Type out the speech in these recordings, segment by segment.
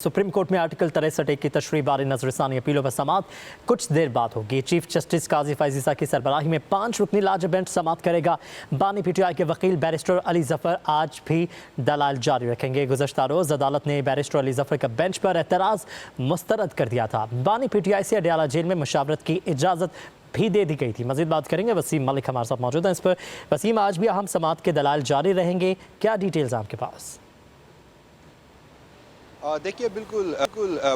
Supreme court में article 63 की तशरीह बारे नजरसानी अपीलों पर समाअत कुछ देर बाद होगी। चीफ जस्टिस काजी फैज़ ईसा की सरबराही में 5 रुकनी लार्ज बेंच समाअत करेगा। बानी पीटीआई के वकील बैरिस्टर अली जफर आज भी दलाल जारी रखेंगे। गुज़श्ता रोज़ अदालत ने बैरिस्टर अली जफर का बेंच पर एतराज़ मुस्तरद कर दिया था। बानी पीटीआई से अडयाला जेल में मुशावरत की इजाज़त भी दे दी गई थी। मज़ीद बात करेंगे, वसीम मलिक हमारे साथ मौजूद हैं इस पर। वसीम, आज भी अहम समाअत के दलाल जारी रहेंगे, क्या डिटेल्स आपके पास? देखिए, बिल्कुल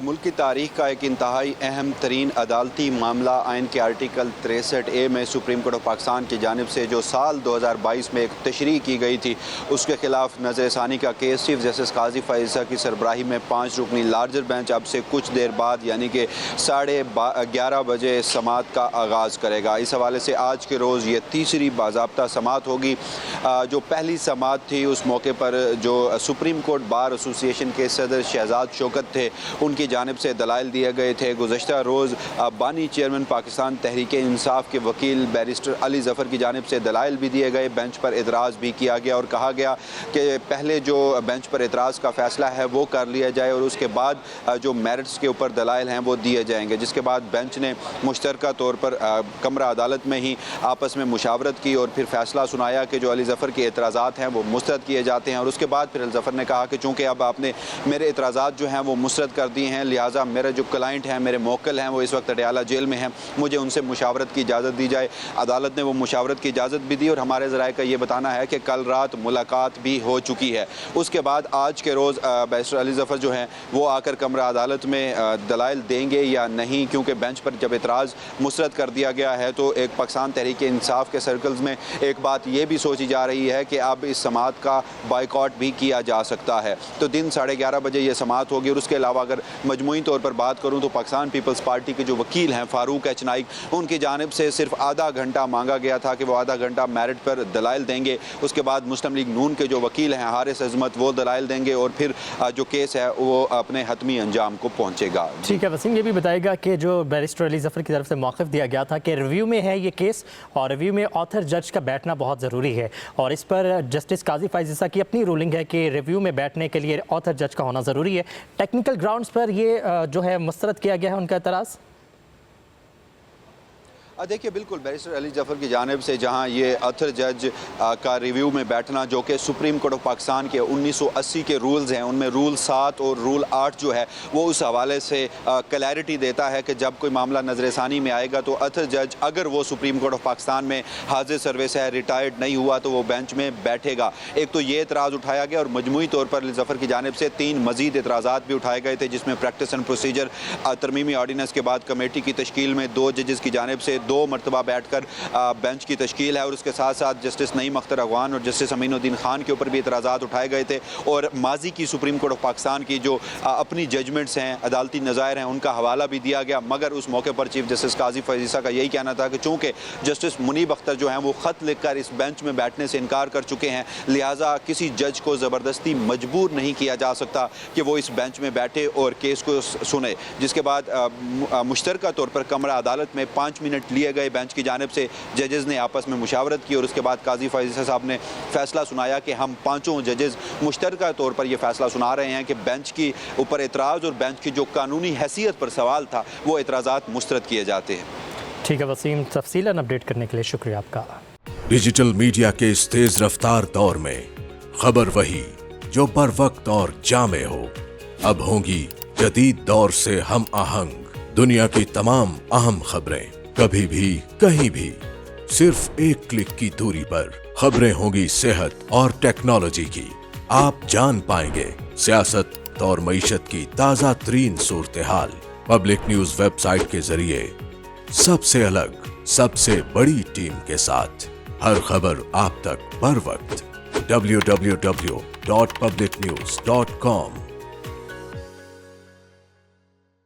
मुल्क की तारीख का एक इंतहाई अहम तरीन अदालती मामला आइन के आर्टिकल 63A में सुप्रीम कोर्ट ऑफ पाकिस्तान की जानिब से जो साल 2022 में एक तशरीह की गई थी, उसके खिलाफ नज़रसानी का केस चीफ जस्टिस काजी फैज़ ईसा की सरबराही में 5 रुकनी लार्जर बेंच अब से कुछ देर बाद यानी कि 11:30 बजे समाअत का आगाज़ करेगा। इस हवाले से आज के रोज़ ये तीसरी बाज़ाब्ता समाअत होगी। जो पहली समाअत थी उस मौके पर जो सुप्रीम कोर्ट बार एसोसिएशन के सदर शहजाद शौकत थे, उनकी जानिब से दलाइल दिए गए थे। गुज़श्ता रोज़ बानी चेयरमैन पाकिस्तान तहरीक इंसाफ के वकील बैरिस्टर अली जफर की जानिब से दलाइल भी दिए गए। बेंच पर एतराज़ भी किया गया और कहा गया कि पहले जो बेंच पर एतराज़ का फ़ैसला है वो कर लिया जाए और उसके बाद जो मेरिट्स के ऊपर दलाइल हैं वो दिए जाएंगे। जिसके बाद बेंच ने मुश्तरका तौर पर कमरा अदालत में ही आपस में मुशावरत की और फिर फ़ैसला सुनाया कि जो अली जफर के एतराज़ात हैं वो मुस्तरद किए जाते हैं। और उसके बाद फिर अली जफर ने कहा कि चूँकि अब आपने मेरे एतराज़ात जो हैं वो मुस्तरद कर दिए हैं, लिहाजा मेरे जो क्लाइंट हैं, मेरे मोक्कल हैं, वो इस वक्त अडयाला जेल में हैं, मुझे उनसे मुशावरत की इजाज़त दी जाए। अदालत ने वो मुशावरत की इजाज़त भी दी और हमारे ज़राए का ये बताना है कि कल रात मुलाकात भी हो चुकी है। उसके बाद आज के रोज़ बैरिस्टर अली जफर जो हैं वो आकर कमरा अदालत में दलाइल देंगे या नहीं, क्योंकि बेंच पर जब एतराज़ मुस्तरद कर दिया गया है तो एक पाकिस्तान तहरीक इंसाफ के सर्कल्स में एक बात ये भी सोची जा रही है कि अब इस समाअत का बाइकआउट भी किया जा सकता है। तो दिन 11:30 बजे ये समाअत होगी। और उसके अलावा अगर मजमूई तौर पर बात करूं तो पाकिस्तान पीपल्स पार्टी के जो वकील हैं फारूक एच नाइक, उनकी जानिब से सिर्फ आधा घंटा मांगा गया था कि वो आधा घंटा मेरिट पर दलाइल देंगे। उसके बाद मुस्लिम लीग नून के जो वकील हैं हारिस अजमत, वो दलाइल देंगे और फिर जो केस है वो अपने हतमी अंजाम को पहुंचेगा। ठीक है वसीम, ये भी बताएगा कि जो बैरिस्टर अली जफर की तरफ से मौक़िफ़ दिया गया था कि रिव्यू में है ये केस और रिव्यू में ऑथर जज का बैठना बहुत ज़रूरी है और इस पर जस्टिस काजी फैज़ ईसा की अपनी रूलिंग है कि रिव्यू में बैठने के लिए ऑथर जज का होना ज़रूरी है। टेक्निकल ग्राउंड्स पर ये जो है मुस्तरद किया गया है उनका एतराज़। देखिए, बिल्कुल बैरिस्टर अली जफर की जानिब से जहां ये ऑथर जज का रिव्यू में बैठना जो कि सुप्रीम कोर्ट ऑफ पाकिस्तान के 1980 के रूल्स हैं, उनमें रूल 7 और रूल 8 जो है वो उस हवाले से क्लैरिटी देता है कि जब कोई मामला नज़रसानी में आएगा तो ऑथर जज अगर वो सुप्रीम कोर्ट ऑफ पाकिस्तान में हाजिर सर्विस है, रिटायर्ड नहीं हुआ, तो वो बेंच में बैठेगा। एक तो ये एतराज़ उठाया गया और मजमूई तौर पर अली जफर की जानिब से 3 मज़ीद एतराज़ात भी उठाए गए थे, जिसमें प्रैक्टिस एंड प्रोसीजर तरमीमी आर्डीनेंस के बाद कमेटी की तश्कील में 2 जजेस की जानिब से 2 मरतबा बैठकर बेंच की तश्कील है और उसके साथ साथ जस्टिस नईम अख्तर अगवान और जस्टिस अमीनुद्दीन खान के ऊपर भी एतराज़ात उठाए गए थे। और माजी की सुप्रीम कोर्ट ऑफ पाकिस्तान की जो अपनी जजमेंट्स हैं, अदालती नज़ायर हैं, उनका हवाला भी दिया गया। मगर उस मौके पर चीफ जस्टिस काजी फैज़ ईसा का यही कहना था कि चूँकि जस्टिस मुनीब अख्तर जो हैं वो ख़त लिख कर इस बेंच में बैठने से इनकार कर चुके हैं, लिहाजा किसी जज को ज़बरदस्ती मजबूर नहीं किया जा सकता कि वो इस बेंच में बैठे और केस को सुने। जिसके बाद मुश्तरका तौर पर कमरा अदालत में 5 मिनट लिए गए बेंच की जानिब से, जजेस ने आपस में मुशावरत की और उसके बाद काजी फैज़ ईसा साहब ने फैसला सुनाया कि हम 5 जजेस मुश्तरका तौर पर यह फैसला सुना रहे हैं कि बेंच की ऊपर एतराज़ और बेंच की जो कानूनी हैसियत पर सवाल था वो एतराज़ात मुस्तरद किए जाते हैं। ठीक है वसीम, तफसीलन अपडेट करने के लिए शुक्रिया आपका। डिजिटल मीडिया के इस तेज रफ्तार दौर में खबर वही जो बर वक्त और जामे हो, अब होंगी जदीद दौर से हम आहंग। दुनिया की तमाम अहम खबरें कभी भी कहीं भी सिर्फ एक क्लिक की दूरी पर। खबरें होंगी सेहत और टेक्नोलॉजी की, आप जान पाएंगे सियासत और मईशत की ताजा तरीन सूरत हाल। पब्लिक न्यूज वेबसाइट के जरिए सबसे अलग, सबसे बड़ी टीम के साथ हर खबर आप तक बर वक्त। www.publicnews.com